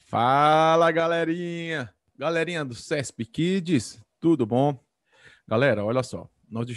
Fala, galerinha! Galerinha do CESP Kids, tudo bom? Galera, olha só, nós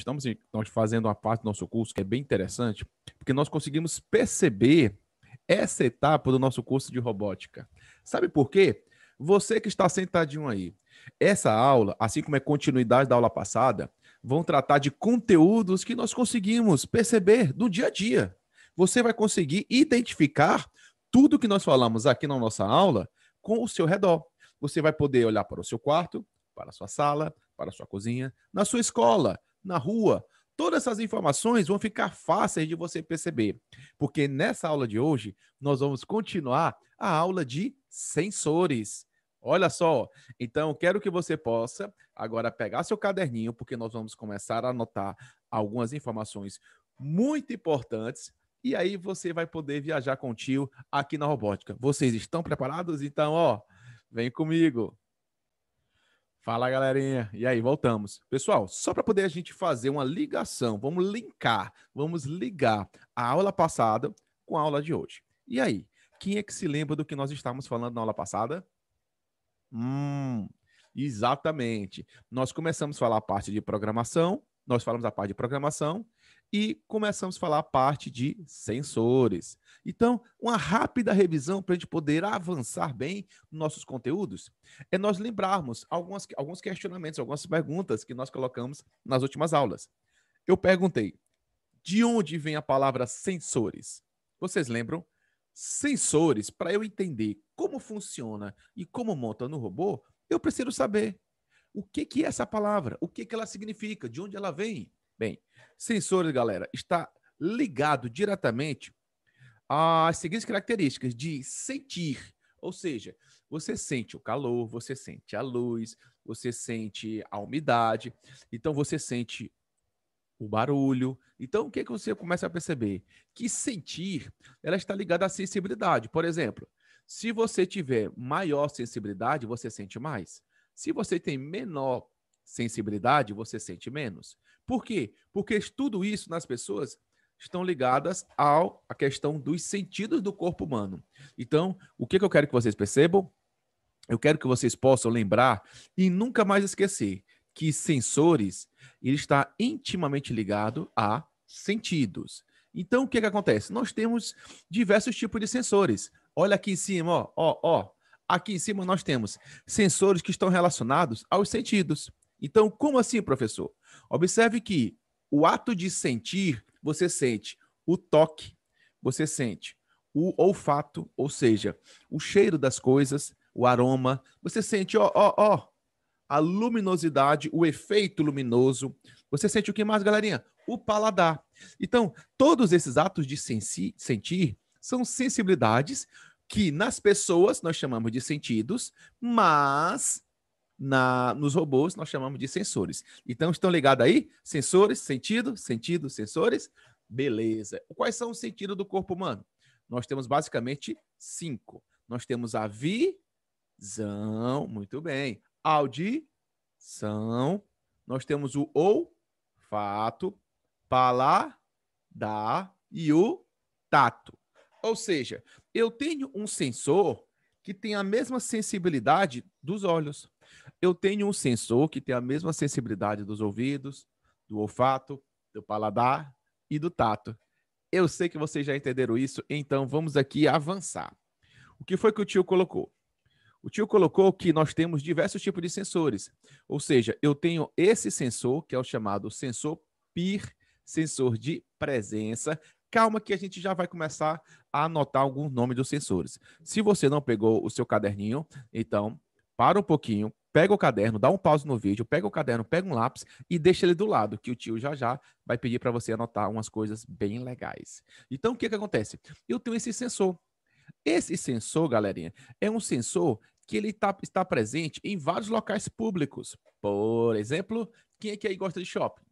fazendo uma parte do nosso curso que é bem interessante, porque nós conseguimos perceber essa etapa do nosso curso de robótica. Sabe por quê? Você que está sentadinho aí, essa aula, assim como é continuidade da aula passada, vão tratar de conteúdos que nós conseguimos perceber do dia a dia. Você vai conseguir identificar tudo que nós falamos aqui na nossa aula com o seu redor. Você vai poder olhar para o seu quarto, para a sua sala, para a sua cozinha, na sua escola, na rua. Todas essas informações vão ficar fáceis de você perceber, porque nessa aula de hoje nós vamos continuar a aula de sensores. Olha só, então quero que você possa agora pegar seu caderninho, porque nós vamos começar a anotar algumas informações muito importantes e aí você vai poder viajar com o tio aqui na robótica. Vocês estão preparados? Então, ó, vem comigo. Fala, galerinha. E aí, voltamos. Pessoal, só para poder a gente fazer uma ligação, vamos ligar a aula passada com a aula de hoje. E aí, quem é que se lembra do que nós estávamos falando na aula passada? Hum, exatamente. Nós começamos a falar a parte de programação, nós falamos a parte de programação e começamos a falar a parte de sensores. Então, uma rápida revisão para a gente poder avançar bem nos nossos conteúdos é nós lembrarmos alguns questionamentos, algumas perguntas que nós colocamos nas últimas aulas. Eu perguntei, de onde vem a palavra sensores? Vocês lembram? Sensores, para eu entender como funciona e como monta no robô, eu preciso saber o que é essa palavra, o que ela significa, de onde ela vem. Bem, sensores, galera, está ligado diretamente às seguintes características de sentir, ou seja, você sente o calor, você sente a luz, você sente a umidade, então você sente o barulho. Então, o que você começa a perceber? Que sentir, ela está ligada à sensibilidade. Por exemplo, se você tiver maior sensibilidade, você sente mais. Se você tem menor sensibilidade, você sente menos. Por quê? Porque tudo isso nas pessoas estão ligadas à questão dos sentidos do corpo humano. Então, o que eu quero que vocês percebam? Eu quero que vocês possam lembrar e nunca mais esquecer que sensores ele está intimamente ligado a sentidos. Então, o que acontece? Nós temos diversos tipos de sensores. Olha aqui em cima, ó. Aqui em cima nós temos sensores que estão relacionados aos sentidos. Então, como assim, professor? Observe que o ato de sentir, você sente o toque, você sente o olfato, ou seja, o cheiro das coisas, o aroma. Você sente, ó, a luminosidade, o efeito luminoso. Você sente o que mais, galerinha? O paladar. Então, todos esses atos de sentir são sensibilidades que nas pessoas nós chamamos de sentidos, mas nos robôs nós chamamos de sensores. Então, estão ligados aí? Sensores, sentido, sensores. Beleza. Quais são os sentidos do corpo humano? Nós temos basicamente 5. Nós temos a visão, muito bem. Audição, nós temos o olfato, paladar e o tato. Ou seja, eu tenho um sensor que tem a mesma sensibilidade dos olhos. Eu tenho um sensor que tem a mesma sensibilidade dos ouvidos, do olfato, do paladar e do tato. Eu sei que vocês já entenderam isso, então vamos aqui avançar. O que foi que o tio colocou? O tio colocou que nós temos diversos tipos de sensores. Ou seja, eu tenho esse sensor, que é o chamado sensor PIR, sensor de presença. Calma que a gente já vai começar a anotar alguns nomes dos sensores. Se você não pegou o seu caderninho, então para um pouquinho, pega o caderno, dá um pause no vídeo, pega o caderno, pega um lápis e deixa ele do lado, que o tio já vai pedir para você anotar umas coisas bem legais. Então, o que acontece? Eu tenho esse sensor. Esse sensor, galerinha, é um sensor que ele está presente em vários locais públicos. Por exemplo, quem é que aí gosta de shopping?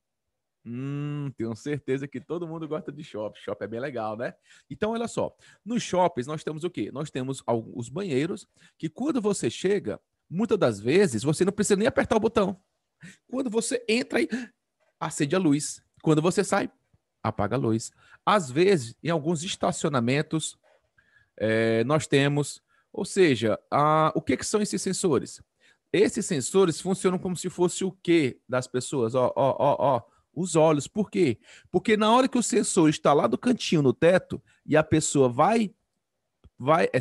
Tenho certeza que todo mundo gosta de shopping. Shopping é bem legal, né? Então, olha só. Nos shoppings, nós temos o quê? Nós temos os banheiros que, quando você chega, muitas das vezes, você não precisa nem apertar o botão. Quando você entra aí, acende a luz. Quando você sai, apaga a luz. Às vezes, em alguns estacionamentos, nós temos Ou seja, o que são esses sensores? Esses sensores funcionam como se fosse o quê das pessoas? Os olhos. Por quê? Porque na hora que o sensor está lá do cantinho no teto e a pessoa vai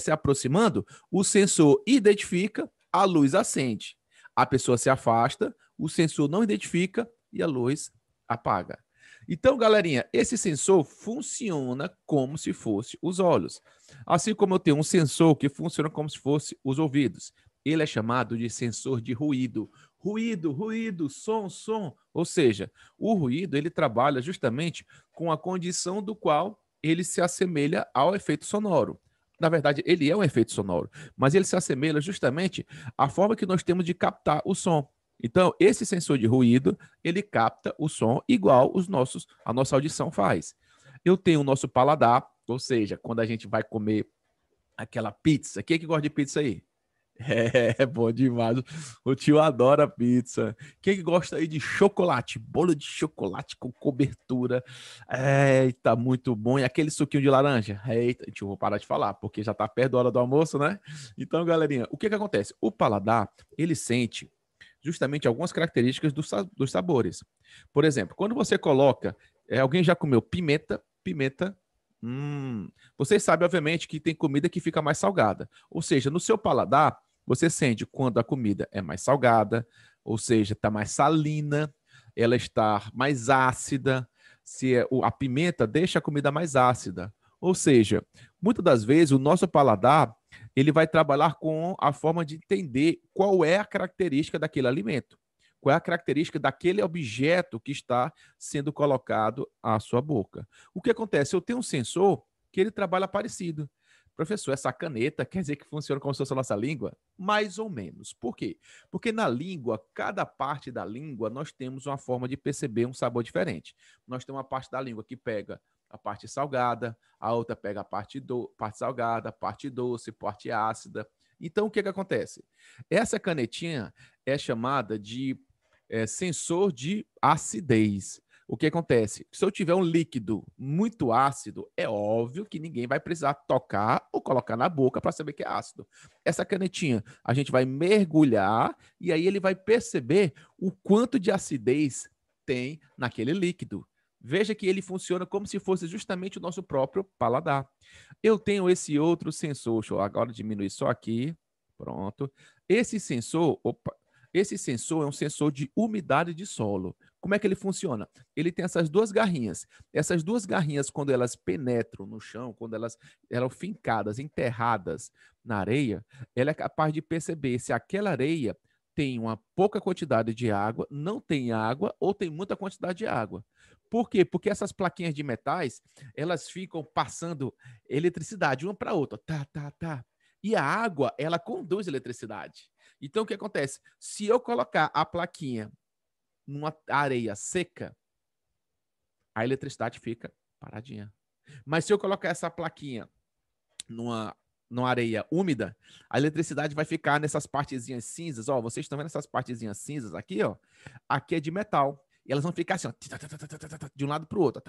se aproximando, o sensor identifica, a luz acende. A pessoa se afasta, o sensor não identifica e a luz apaga. Então, galerinha, esse sensor funciona como se fosse os olhos. Assim como eu tenho um sensor que funciona como se fosse os ouvidos. Ele é chamado de sensor de ruído. Ruído, ruído, som, som. Ou seja, o ruído ele trabalha justamente com a condição do qual ele se assemelha ao efeito sonoro. Na verdade, ele é um efeito sonoro, mas ele se assemelha justamente à forma que nós temos de captar o som. Então, esse sensor de ruído, ele capta o som igual a nossa audição faz. Eu tenho o nosso paladar, ou seja, quando a gente vai comer aquela pizza. Quem é que gosta de pizza aí? É bom demais. O tio adora pizza. Quem que gosta aí de chocolate? Bolo de chocolate com cobertura. Eita, muito bom. E aquele suquinho de laranja? Eita, tio, vou parar de falar, porque já tá perto da hora do almoço, né? Então, galerinha, o que que acontece? O paladar, ele sente justamente algumas características dos sabores. Por exemplo, quando você coloca... alguém já comeu pimenta? Pimenta. Vocês sabem, obviamente, que tem comida que fica mais salgada. Ou seja, no seu paladar, você sente quando a comida é mais salgada, ou seja, está mais salina, ela está mais ácida. A pimenta deixa a comida mais ácida. Ou seja, muitas das vezes o nosso paladar ele vai trabalhar com a forma de entender qual é a característica daquele alimento, qual é a característica daquele objeto que está sendo colocado à sua boca. O que acontece? Eu tenho um sensor que ele trabalha parecido. Professor, essa caneta quer dizer que funciona como se fosse a nossa língua? Mais ou menos. Por quê? Porque na língua, cada parte da língua, nós temos uma forma de perceber um sabor diferente. Nós temos uma parte da língua que pega a parte salgada, a outra pega a parte salgada, a parte doce, parte ácida. Então, o que acontece? Essa canetinha é chamada de sensor de acidez. O que acontece? Se eu tiver um líquido muito ácido, é óbvio que ninguém vai precisar tocar ou colocar na boca para saber que é ácido. Essa canetinha, a gente vai mergulhar e aí ele vai perceber o quanto de acidez tem naquele líquido. Veja que ele funciona como se fosse justamente o nosso próprio paladar. Eu tenho esse outro sensor, deixa eu agora diminuir só aqui. Pronto. Esse sensor é um sensor de umidade de solo. Como é que ele funciona? Ele tem essas duas garrinhas. Essas duas garrinhas, quando elas penetram no chão, quando elas eram fincadas, enterradas na areia, ela é capaz de perceber se aquela areia tem uma pouca quantidade de água, não tem água ou tem muita quantidade de água. Por quê? Porque essas plaquinhas de metais, elas ficam passando eletricidade uma para outra. Tá, tá, tá. E a água, ela conduz eletricidade. Então, o que acontece? Se eu colocar a plaquinha numa areia seca, a eletricidade fica paradinha. Mas se eu colocar essa plaquinha numa areia úmida, a eletricidade vai ficar nessas partezinhas cinzas. Ó, vocês estão vendo essas partezinhas cinzas aqui, ó? Aqui é de metal. E elas vão ficar assim, ó, de um lado para o outro.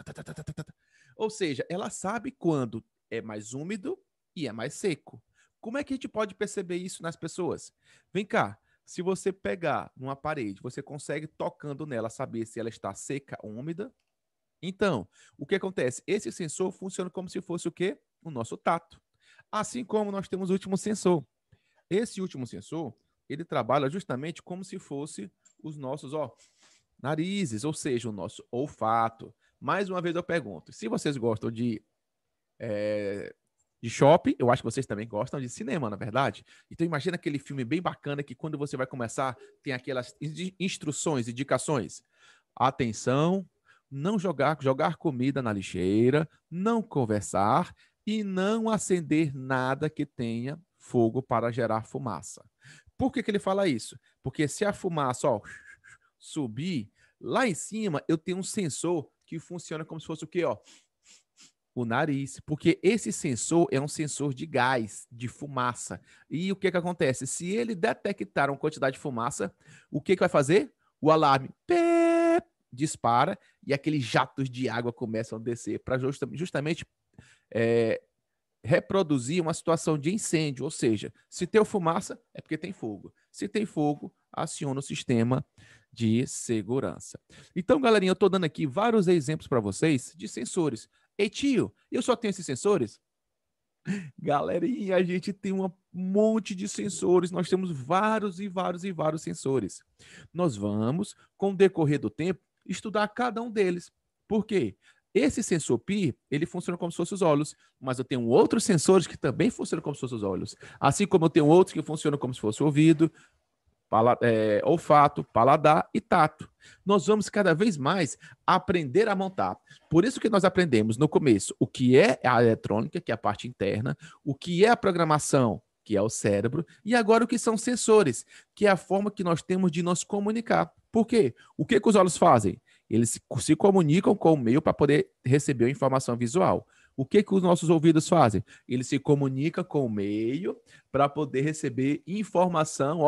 Ou seja, ela sabe quando é mais úmido e é mais seco. Como é que a gente pode perceber isso nas pessoas? Vem cá, se você pegar numa parede, você consegue, tocando nela, saber se ela está seca ou úmida? Então, o que acontece? Esse sensor funciona como se fosse o quê? O nosso tato. Assim como nós temos o último sensor. Esse último sensor, ele trabalha justamente como se fosse os nossos, narizes, ou seja, o nosso olfato. Mais uma vez eu pergunto, se vocês gostam de shopping, eu acho que vocês também gostam de cinema, na verdade. Então imagina aquele filme bem bacana que quando você vai começar, tem aquelas instruções, indicações. Atenção, não jogar comida na lixeira, não conversar e não acender nada que tenha fogo para gerar fumaça. Por que ele fala isso? Porque se a fumaça subir, lá em cima eu tenho um sensor que funciona como se fosse o quê? O nariz, porque esse sensor é um sensor de gás, de fumaça. E o que acontece? Se ele detectar uma quantidade de fumaça, o que vai fazer? O alarme dispara e aqueles jatos de água começam a descer para justamente reproduzir uma situação de incêndio, ou seja, se tem fumaça, é porque tem fogo. Se tem fogo, aciona o sistema de segurança. Então, galerinha, eu estou dando aqui vários exemplos para vocês de sensores. Ei, tio, eu só tenho esses sensores? Galerinha, a gente tem um monte de sensores, nós temos vários e vários e vários sensores. Nós vamos, com o decorrer do tempo, estudar cada um deles. Por quê? Esse sensor Pi, ele funciona como se fossem os olhos, mas eu tenho outros sensores que também funcionam como se fossem os olhos. Assim como eu tenho outros que funcionam como se fosse o ouvido, olfato, paladar e tato. Nós vamos cada vez mais aprender a montar. Por isso que nós aprendemos no começo o que é a eletrônica, que é a parte interna, o que é a programação, que é o cérebro, e agora o que são sensores, que é a forma que nós temos de nos comunicar. Por quê? O que os olhos fazem? Eles se comunicam com o meio para poder receber a informação visual. O que os nossos ouvidos fazem? Eles se comunicam com o meio para poder receber informação,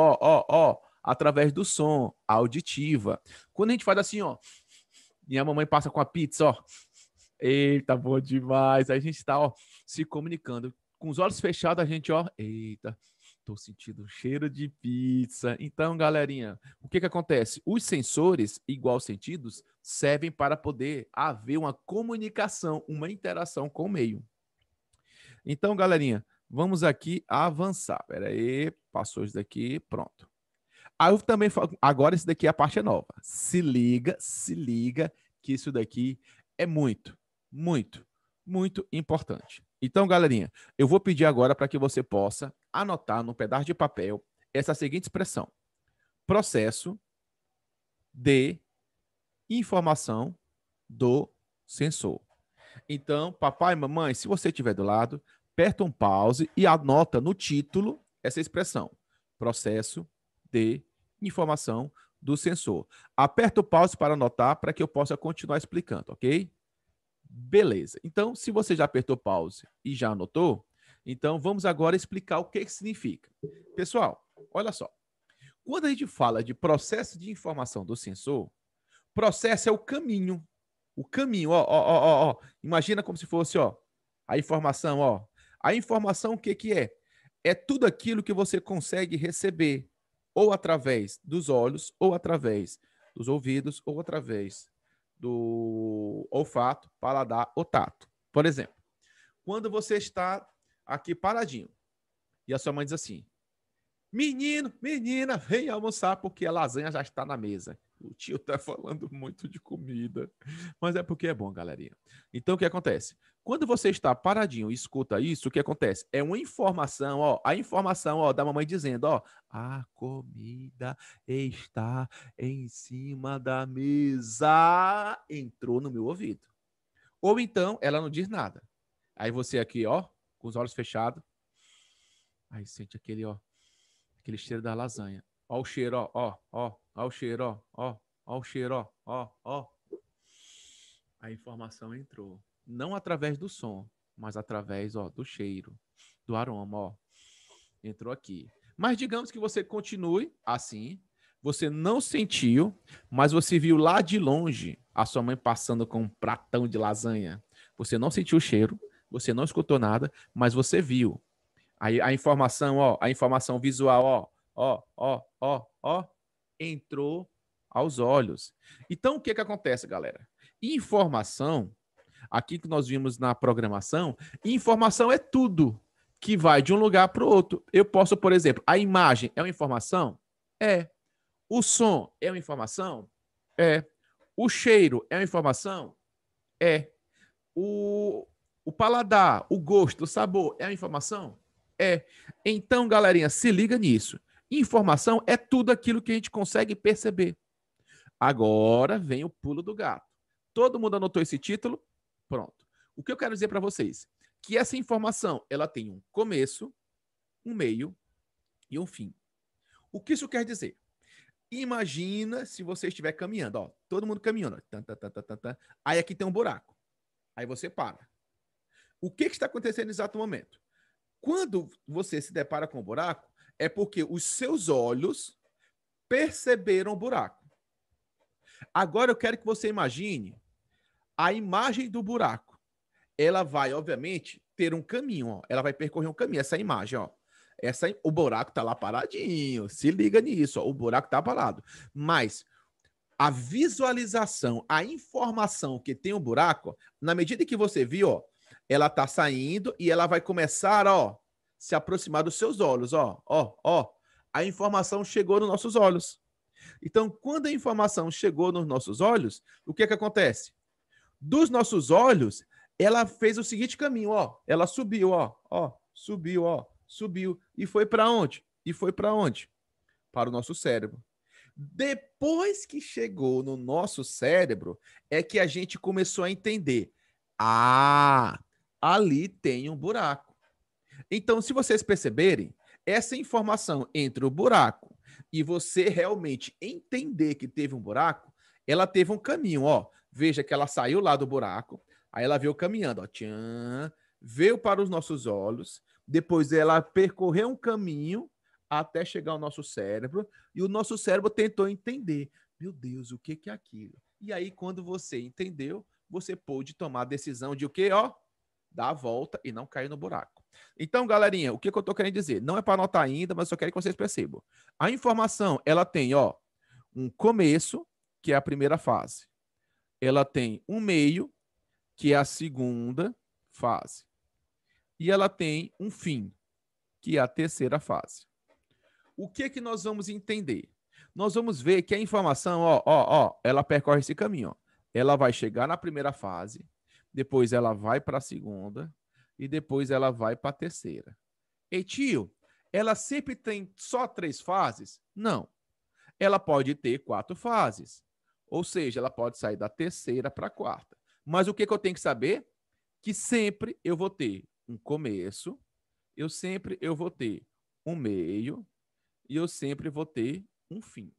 através do som, auditiva. Quando a gente faz assim, ó, minha mamãe passa com a pizza, ó, eita, bom demais. Aí a gente está, ó, se comunicando. Com os olhos fechados, a gente, ó, eita, tô sentindo um cheiro de pizza. Então, galerinha, o que acontece? Os sensores, igual sentidos, servem para poder haver uma comunicação, uma interação com o meio. Então, galerinha, vamos aqui avançar. Pera aí, passou isso daqui, pronto. Aí eu também falo, agora isso daqui é a parte nova. Se liga que isso daqui é muito, muito, muito importante. Então, galerinha, eu vou pedir agora para que você possa anotar num pedaço de papel essa seguinte expressão: processo de informação do sensor. Então, papai e mamãe, se você estiver do lado, aperta um pause e anota no título essa expressão: processo de informação do sensor. Aperta o pause para anotar para que eu possa continuar explicando, ok? Beleza. Então, se você já apertou pause e já anotou, então vamos agora explicar o que significa. Pessoal, olha só. Quando a gente fala de processo de informação do sensor, processo é o caminho. O caminho, ó. Imagina como se fosse, ó, a informação, ó. A informação, o que é? É tudo aquilo que você consegue receber, ou através dos olhos, ou através dos ouvidos, ou através do olfato, paladar ou tato. Por exemplo, quando você está aqui paradinho e a sua mãe diz assim: menino, menina, vem almoçar porque a lasanha já está na mesa. O tio tá falando muito de comida, mas é porque é bom, galerinha. Então, o que acontece? Quando você está paradinho e escuta isso, o que acontece? É uma informação, ó, a informação, ó, da mamãe dizendo, ó, a comida está em cima da mesa. Entrou no meu ouvido. Ou então, ela não diz nada. Aí você aqui, ó, com os olhos fechados, aí sente aquele, ó, aquele cheiro da lasanha. Ó o cheiro, ó o cheiro, ó o cheiro, ó. A informação entrou. Não através do som, mas através, ó, do cheiro, do aroma, ó. Entrou aqui. Mas digamos que você continue assim, você não sentiu, mas você viu lá de longe a sua mãe passando com um pratão de lasanha. Você não sentiu o cheiro, você não escutou nada, mas você viu. Aí a informação, ó, a informação visual, ó, entrou aos olhos. Então, o que acontece, galera? Informação, aqui que nós vimos na programação, informação é tudo que vai de um lugar para o outro. Eu posso, por exemplo, a imagem é uma informação? É. O som é uma informação? É. O cheiro é uma informação? É. O paladar, o gosto, o sabor é uma informação? É. Então, galerinha, se liga nisso. Informação é tudo aquilo que a gente consegue perceber. Agora vem o pulo do gato. Todo mundo anotou esse título? Pronto. O que eu quero dizer para vocês? Que essa informação, ela tem um começo, um meio e um fim. O que isso quer dizer? Imagina se você estiver caminhando, ó, todo mundo caminhando, ó, aí aqui tem um buraco. Aí você para. O que está acontecendo no exato momento? Quando você se depara com o buraco, é porque os seus olhos perceberam o buraco. Agora eu quero que você imagine a imagem do buraco. Ela vai, obviamente, ter um caminho, ó. Ela vai percorrer um caminho, essa imagem, ó. O buraco tá lá paradinho. Se liga nisso, ó. O buraco tá parado. Mas a visualização, a informação que tem o buraco, na medida que você viu, ó, ela tá saindo e ela vai começar, ó, se aproximar dos seus olhos, ó, ó, ó. A informação chegou nos nossos olhos. Então, quando a informação chegou nos nossos olhos, o que é que acontece? Dos nossos olhos, ela fez o seguinte caminho, ó. Ela subiu, ó, ó, subiu, ó, subiu. E foi para onde? E foi para onde? Para o nosso cérebro. Depois que chegou no nosso cérebro, é que a gente começou a entender. Ah, ali tem um buraco. Então, se vocês perceberem, essa informação entre o buraco e você realmente entender que teve um buraco, ela teve um caminho, ó. Veja que ela saiu lá do buraco, aí ela veio caminhando, ó, tchan, veio para os nossos olhos, depois ela percorreu um caminho até chegar ao nosso cérebro, e o nosso cérebro tentou entender. Meu Deus, o que é aquilo? E aí, quando você entendeu, você pôde tomar a decisão de o quê, ó? Dar a volta e não cair no buraco. Então, galerinha, o que eu tô querendo dizer? Não é para anotar ainda, mas eu só quero que vocês percebam. A informação, ela tem, ó, um começo, que é a primeira fase. Ela tem um meio, que é a segunda fase. E ela tem um fim, que é a terceira fase. O que nós vamos entender? Nós vamos ver que a informação, ela percorre esse caminho, ó. Ela vai chegar na primeira fase, depois ela vai para a segunda e depois ela vai para a terceira. E tio, ela sempre tem só 3 fases? Não. Ela pode ter 4 fases. Ou seja, ela pode sair da terceira para a quarta. Mas o que eu tenho que saber? Que sempre eu vou ter um começo, eu vou ter um meio e eu sempre vou ter um fim.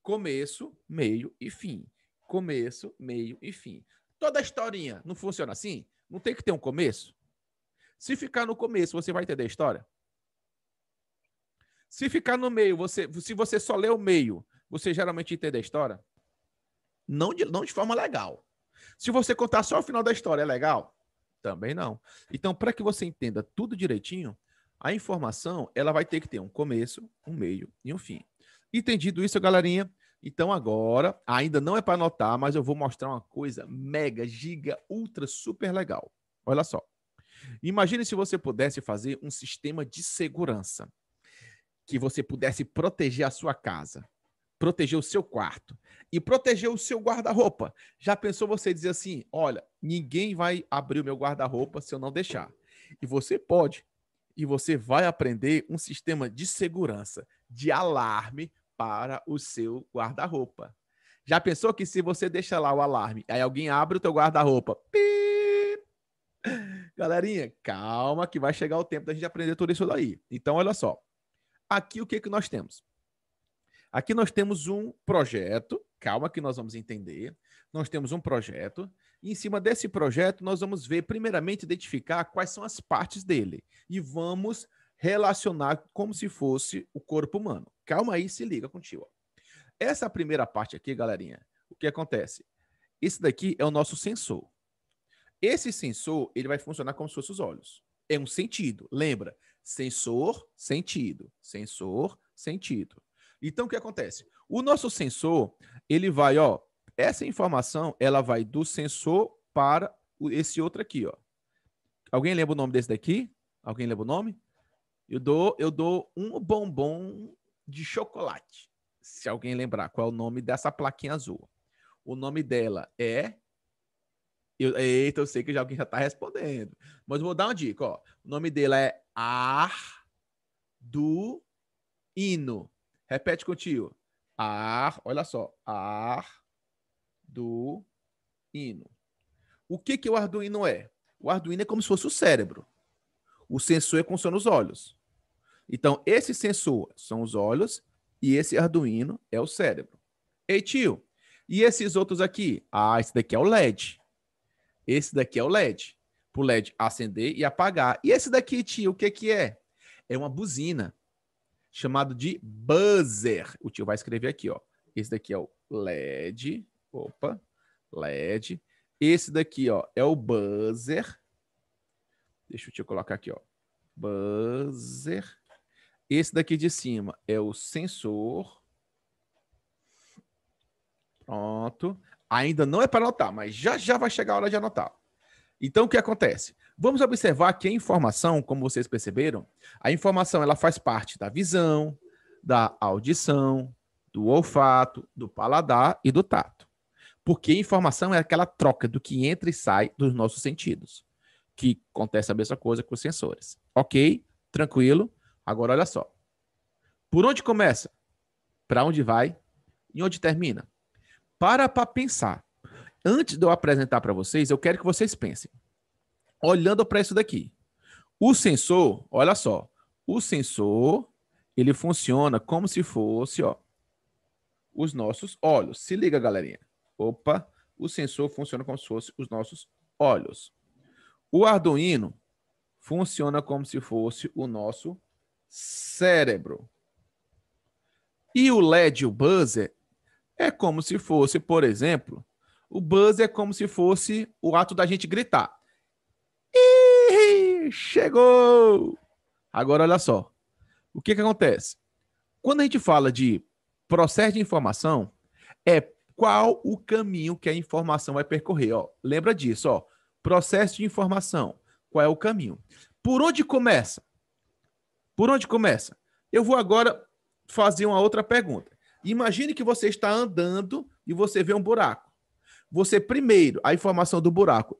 Começo, meio e fim. Começo, meio e fim. Toda a historinha não funciona assim? Não tem que ter um começo? Se ficar no começo, você vai entender a história? Se ficar no meio, se você só lê o meio, você geralmente entende a história? Não de forma legal. Se você contar só o final da história, é legal? Também não. Então, para que você entenda tudo direitinho, a informação ela vai ter que ter um começo, um meio e um fim. Entendido isso, galerinha? Então agora, ainda não é para anotar, mas eu vou mostrar uma coisa mega, giga, ultra, super legal. Olha só. Imagine se você pudesse fazer um sistema de segurança que você pudesse proteger a sua casa, proteger o seu quarto e proteger o seu guarda-roupa. Já pensou você dizer assim, olha, ninguém vai abrir o meu guarda-roupa se eu não deixar. E você pode. E você vai aprender um sistema de segurança, de alarme para o seu guarda-roupa. Já pensou que se você deixa lá o alarme, aí alguém abre o teu guarda-roupa, galerinha, calma que vai chegar o tempo da gente aprender tudo isso daí. Então, olha só. Aqui o que nós temos? Aqui nós temos um projeto, calma que nós vamos entender. Nós temos um projeto, e em cima desse projeto nós vamos ver, primeiramente, identificar quais são as partes dele. E vamos relacionar como se fosse o corpo humano. Calma aí, se liga contigo. Essa primeira parte aqui, galerinha, o que acontece? Esse daqui é o nosso sensor. Esse sensor, ele vai funcionar como se fossem os olhos. É um sentido, lembra? Sensor, sentido. Sensor, sentido. Então, o que acontece? O nosso sensor, ele vai, ó, essa informação, ela vai do sensor para esse outro aqui, ó. Alguém lembra o nome desse daqui? Alguém lembra o nome? Eu dou um bombom de chocolate. Se alguém lembrar qual é o nome dessa plaquinha azul. O nome dela é... Eita, eu sei que alguém já está respondendo. Mas eu vou dar uma dica, ó. O nome dela é Arduino. Repete contigo. Olha só. Arduino. O que o Arduino é? O Arduino é como se fosse o cérebro. O sensor é como são os olhos. Então, esse sensor são os olhos e esse Arduino é o cérebro. Ei, tio, e esses outros aqui? Esse daqui é o LED. Esse daqui é o LED. Para o LED acender e apagar. E esse daqui, tio, o que é? É uma buzina. Chamado de buzzer. O tio vai escrever aqui, ó. Esse daqui é o LED. Opa, LED. Esse daqui, ó, é o buzzer. Deixa eu te colocar aqui, ó. Buzzer. Esse daqui de cima é o sensor. Pronto. Ainda não é para anotar, mas já já vai chegar a hora de anotar. Então, o que acontece? Vamos observar que a informação, como vocês perceberam, a informação ela faz parte da visão, da audição, do olfato, do paladar e do tato. Porque informação é aquela troca do que entra e sai dos nossos sentidos, que acontece a mesma coisa com os sensores. Ok? Tranquilo? Agora, olha só. Por onde começa? Para onde vai? E onde termina? Para pensar. Antes de eu apresentar para vocês, eu quero que vocês pensem. Olhando para isso daqui. O sensor, olha só. O sensor, ele funciona como se fosse, ó, os nossos olhos. Se liga, galerinha. Opa, o sensor funciona como se fosse os nossos olhos. O Arduino funciona como se fosse o nosso cérebro. E o LED, o buzzer, é como se fosse, por exemplo, o buzzer é como se fosse o ato da gente gritar. Ih, chegou! Agora, olha só. O que acontece? Quando a gente fala de processo de informação, é qual o caminho que a informação vai percorrer. Ó, lembra disso, ó. Processo de informação. Qual é o caminho? Por onde começa? Por onde começa? Eu vou agora fazer uma outra pergunta. Imagine que você está andando e você vê um buraco. Você primeiro, a informação do buraco,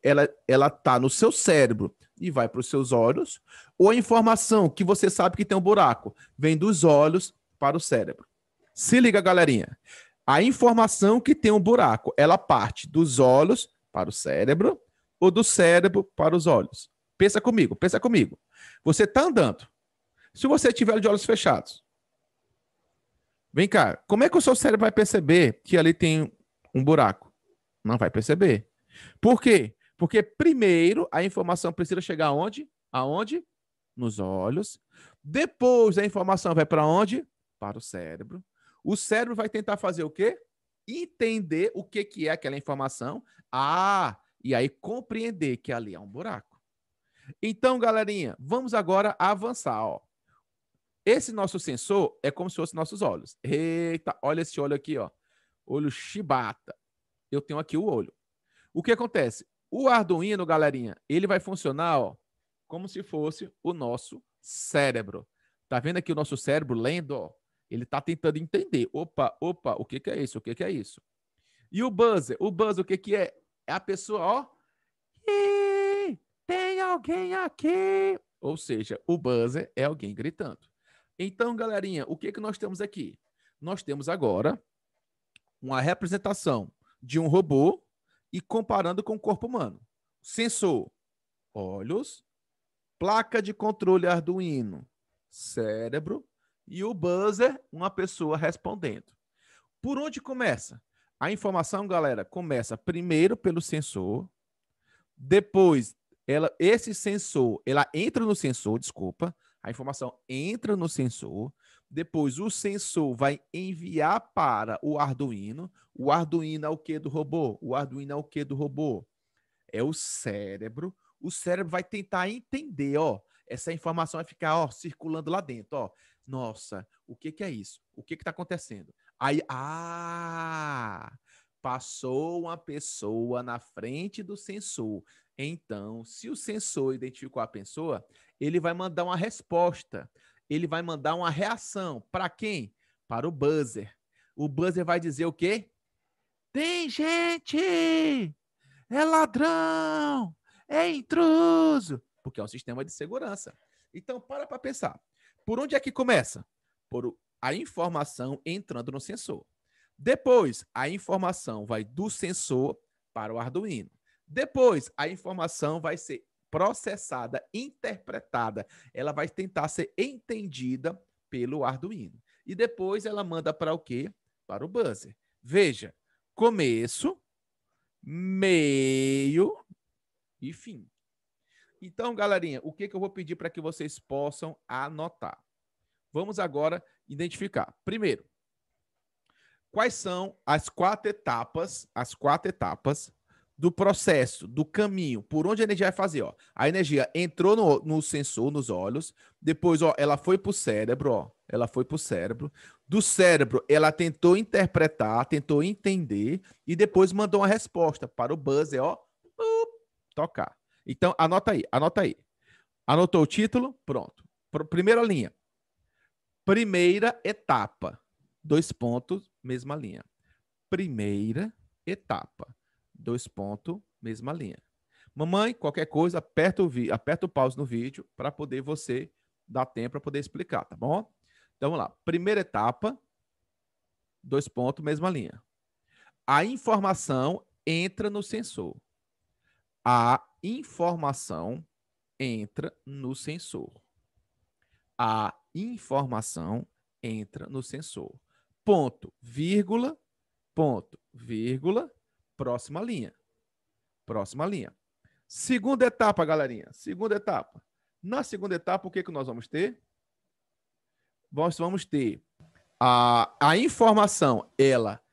ela tá no seu cérebro e vai para os seus olhos, ou a informação que você sabe que tem um buraco vem dos olhos para o cérebro. Se liga, galerinha. A informação que tem um buraco, ela parte dos olhos para o cérebro ou do cérebro para os olhos. Pensa comigo, pensa comigo. Você está andando. Se você tiver de olhos fechados, vem cá, como é que o seu cérebro vai perceber que ali tem um buraco? Não vai perceber. Por quê? Porque primeiro a informação precisa chegar aonde? Aonde? Nos olhos. Depois a informação vai para onde? Para o cérebro. O cérebro vai tentar fazer o quê? Entender o que é aquela informação. Ah, e aí compreender que ali há um buraco. Então, galerinha, vamos agora avançar, ó. Esse nosso sensor é como se fossem nossos olhos. Eita, olha esse olho aqui, ó. Olho Shibata. Eu tenho aqui o olho. O que acontece? O Arduino, galerinha, ele vai funcionar, ó, como se fosse o nosso cérebro. Tá vendo aqui o nosso cérebro lendo, ó? Ele tá tentando entender. Opa, o que é isso? O que é isso? E o buzzer? O buzzer, o que é? É a pessoa, ó. Ih, tem alguém aqui. Ou seja, o buzzer é alguém gritando. Então, galerinha, o que nós temos aqui? Nós temos agora uma representação de um robô e comparando com o corpo humano. Sensor, olhos, placa de controle Arduino, cérebro e o buzzer, uma pessoa respondendo. Por onde começa? A informação, galera, começa primeiro pelo sensor, depois esse sensor, ela entra no sensor, desculpa, a informação entra no sensor, depois o sensor vai enviar para o Arduino. O Arduino é o que do robô? O Arduino é o que do robô? É o cérebro. O cérebro vai tentar entender, ó, essa informação vai ficar, ó, circulando lá dentro, ó. Nossa, o que é isso? O que está acontecendo? Aí, passou uma pessoa na frente do sensor. Então, se o sensor identificou a pessoa, ele vai mandar uma resposta. Ele vai mandar uma reação. Para quem? Para o buzzer. O buzzer vai dizer o quê? Tem gente! É ladrão! É intruso! Porque é um sistema de segurança. Então, para pensar. Por onde é que começa? Por a informação entrando no sensor. Depois, a informação vai do sensor para o Arduino. Depois, a informação vai ser processada, interpretada. Ela vai tentar ser entendida pelo Arduino. E depois ela manda para o quê? Para o buzzer. Veja, começo, meio e fim. Então, galerinha, o que eu vou pedir para que vocês possam anotar? Vamos agora identificar. Primeiro, quais são as quatro etapas do processo, do caminho, por onde a energia vai fazer, ó. A energia entrou no sensor, nos olhos, depois, ó, ela foi pro cérebro, ó. Ela foi pro cérebro. Do cérebro, ela tentou interpretar, tentou entender e depois mandou uma resposta para o buzzer, ó, tocar. Então, anota aí, anota aí. Anotou o título? Pronto. Primeira linha. Primeira etapa. 2 pontos, mesma linha. Primeira etapa. 2 pontos, mesma linha. Mamãe, qualquer coisa, aperta o pause no vídeo para poder você dar tempo para poder explicar, tá bom? Então, vamos lá. Primeira etapa, 2 pontos, mesma linha. A informação entra no sensor. A informação entra no sensor. A informação entra no sensor. Ponto, vírgula, próxima linha. Próxima linha. Segunda etapa, galerinha. Segunda etapa. Na segunda etapa, o que nós vamos ter? Nós vamos ter a informação, ela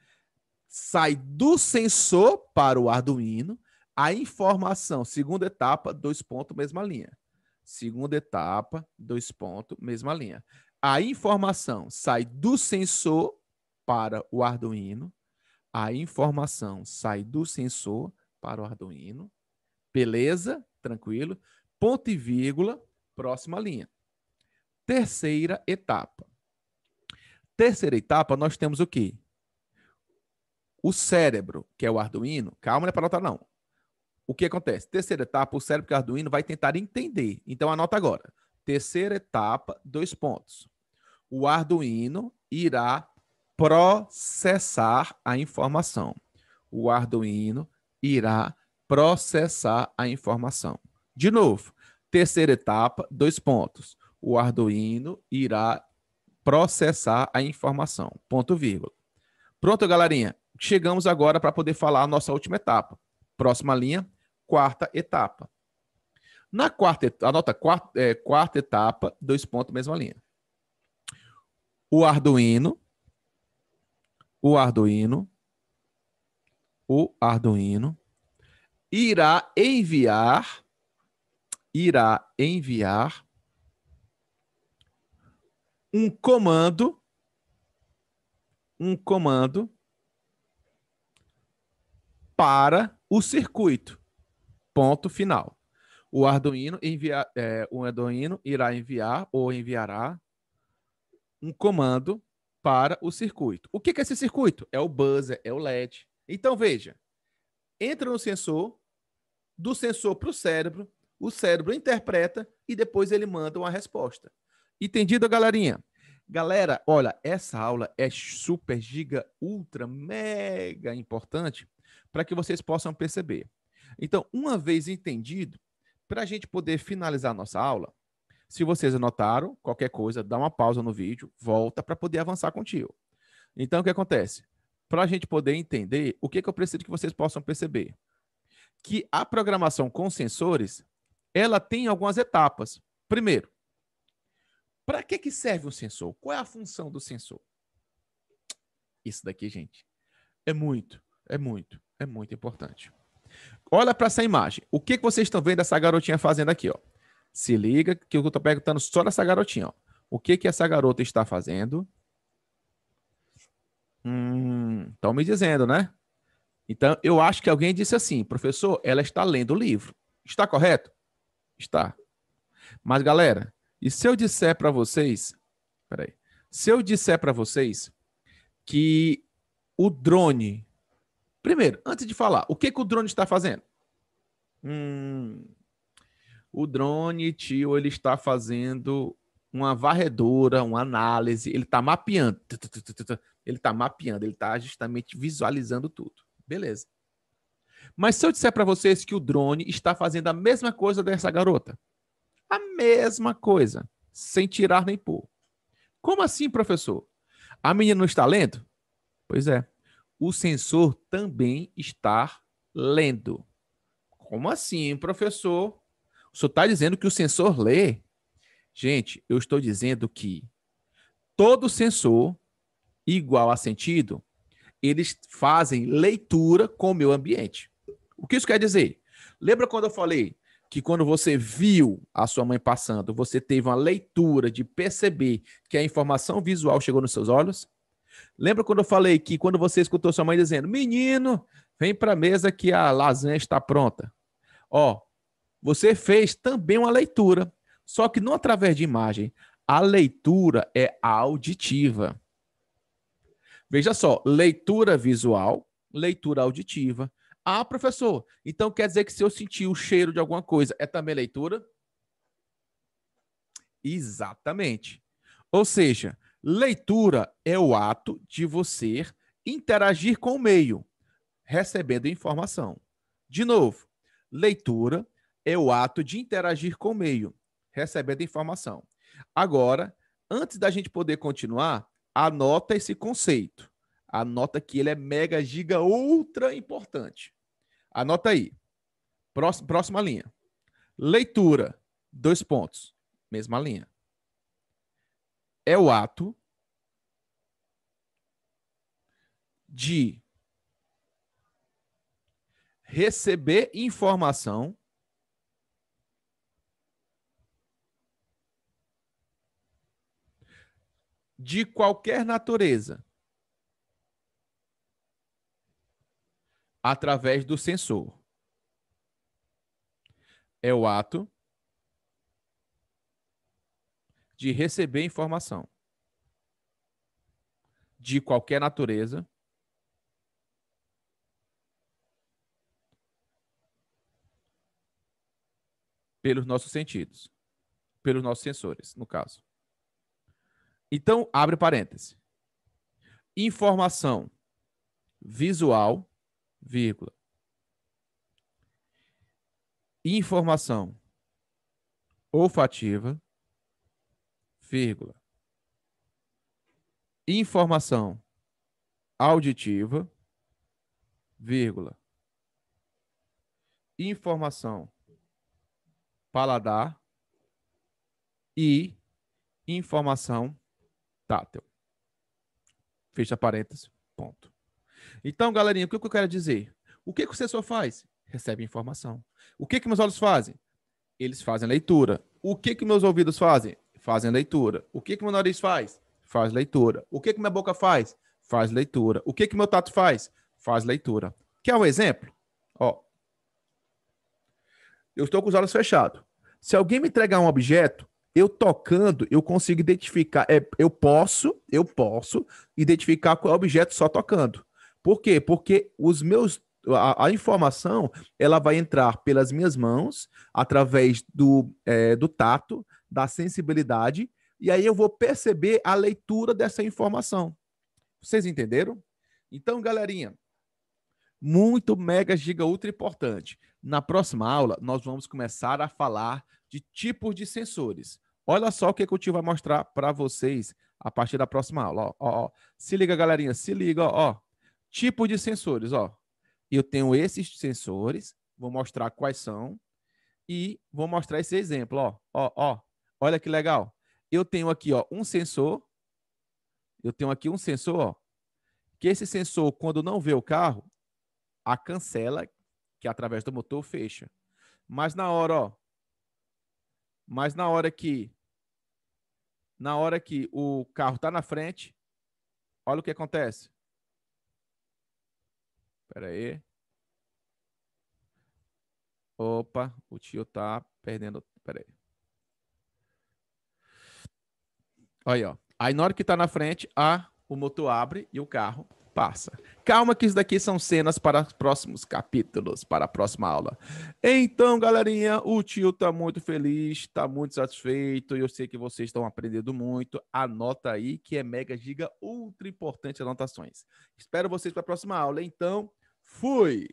sai do sensor para o Arduino. A informação, segunda etapa, 2 pontos, mesma linha. Segunda etapa, 2 pontos, mesma linha. A informação sai do sensor para o Arduino. A informação sai do sensor para o Arduino. Beleza? Tranquilo. Ponto e vírgula, próxima linha. Terceira etapa. Terceira etapa, nós temos o quê? O cérebro, que é o Arduino. Calma, não é para anotar, não. O que acontece? Terceira etapa, o cérebro que é o Arduino vai tentar entender. Então, anota agora. Terceira etapa, 2 pontos. O Arduino irá processar a informação. O Arduino irá processar a informação. De novo, terceira etapa, 2 pontos. O Arduino irá processar a informação. Ponto, vírgula. Pronto, galerinha. Chegamos agora para poder falar a nossa última etapa. Próxima linha, quarta etapa. Na quarta etapa, anota quarta etapa, 2 pontos, mesma linha. O Arduino irá enviar um comando para o circuito. Ponto final. O Arduino irá enviar ou enviará um comando para o circuito. O que é esse circuito? É o buzzer, é o LED. Então, veja, entra no sensor, do sensor para o cérebro interpreta e depois ele manda uma resposta. Entendido, galerinha? Galera, olha, essa aula é super, giga, ultra, mega importante para que vocês possam perceber. Então, uma vez entendido, para a gente poder finalizar a nossa aula, se vocês anotaram qualquer coisa, dá uma pausa no vídeo, volta para poder avançar contigo. Então, o que acontece? Para a gente poder entender, o que eu preciso que vocês possam perceber? Que a programação com sensores, ela tem algumas etapas. Primeiro, para que serve um sensor? Qual é a função do sensor? Isso daqui, gente, é muito importante. Olha para essa imagem. O que vocês estão vendo essa garotinha fazendo aqui, ó? Se liga que eu estou perguntando só nessa garotinha, ó. O que essa garota está fazendo? Estão me dizendo, né? Então, eu acho que alguém disse assim, professor, ela está lendo o livro. Está correto? Está. Mas, galera, e se eu disser para vocês... Peraí. Se eu disser para vocês que o drone... Primeiro, antes de falar, o que o drone está fazendo? O drone, tio, ele está fazendo uma varredura, uma análise, ele está mapeando. Ele está justamente visualizando tudo. Beleza. Mas se eu disser para vocês que o drone está fazendo a mesma coisa dessa garota, a mesma coisa, sem tirar nem pôr. Como assim, professor? A menina não está lendo? Pois é. O sensor também está lendo. Como assim, professor? O senhor está dizendo que o sensor lê? Gente, eu estou dizendo que todo sensor igual a sentido, eles fazem leitura com o meio ambiente. O que isso quer dizer? Lembra quando eu falei que quando você viu a sua mãe passando, você teve uma leitura de perceber que a informação visual chegou nos seus olhos? Lembra quando eu falei que quando você escutou sua mãe dizendo, menino, vem para a mesa que a lasanha está pronta? Ó, você fez também uma leitura, só que não através de imagem. A leitura é auditiva. Veja só, leitura visual, leitura auditiva. Ah, professor, então quer dizer que se eu sentir o cheiro de alguma coisa, é também leitura? Exatamente. Ou seja, leitura é o ato de você interagir com o meio, recebendo informação. De novo, leitura é o ato de interagir com o meio, recebendo informação. Agora, antes da gente poder continuar, anota esse conceito. Anota que ele é mega, giga, ultra importante. Anota aí. Próxima linha. Leitura, 2 pontos. Mesma linha. É o ato de receber informação de qualquer natureza através do sensor. É o ato de receber informação de qualquer natureza pelos nossos sentidos, pelos nossos sensores, no caso. Então, abre parêntese. Informação visual, vírgula. Informação olfativa, vírgula. Informação auditiva, vírgula. Informação paladar e informação tátil. Fecha parênteses, ponto. Então, galerinha, o que eu quero dizer? O que o sensor faz? Recebe informação. O que meus olhos fazem? Eles fazem leitura. O que meus ouvidos fazem? Fazem leitura. O que meu nariz faz? Faz leitura. O que minha boca faz? Faz leitura. O que meu tato faz? Faz leitura. Quer um exemplo? Ó, eu estou com os olhos fechados. Se alguém me entregar um objeto, eu tocando, eu consigo identificar. Eu posso identificar qual é o objeto só tocando. Por quê? Porque a informação ela vai entrar pelas minhas mãos, através do tato, da sensibilidade, e aí eu vou perceber a leitura dessa informação. Vocês entenderam? Então, galerinha, muito mega, giga, ultra importante. Na próxima aula, nós vamos começar a falar de tipos de sensores. Olha só o que o tio vai mostrar para vocês a partir da próxima aula. Ó. Se liga, galerinha, se liga. Ó. Tipo de sensores. Ó. Eu tenho esses sensores, vou mostrar quais são e vou mostrar esse exemplo. Ó. Olha que legal. Eu tenho aqui um sensor. Eu tenho aqui um sensor, ó, que esse sensor, quando não vê o carro, a cancela, que é através do motor, fecha. Mas na hora que o carro está na frente, olha o que acontece. Espera aí. Opa, o tio tá perdendo. Espera aí. Olha aí, ó. Aí na hora que tá na frente, o motor abre e o carro passa. Calma que isso daqui são cenas para os próximos capítulos, para a próxima aula. Então, galerinha, o tio tá muito feliz, tá muito satisfeito, e eu sei que vocês estão aprendendo muito. Anota aí que é mega, giga, ultra importante anotações. Espero vocês para a próxima aula. Então, fui!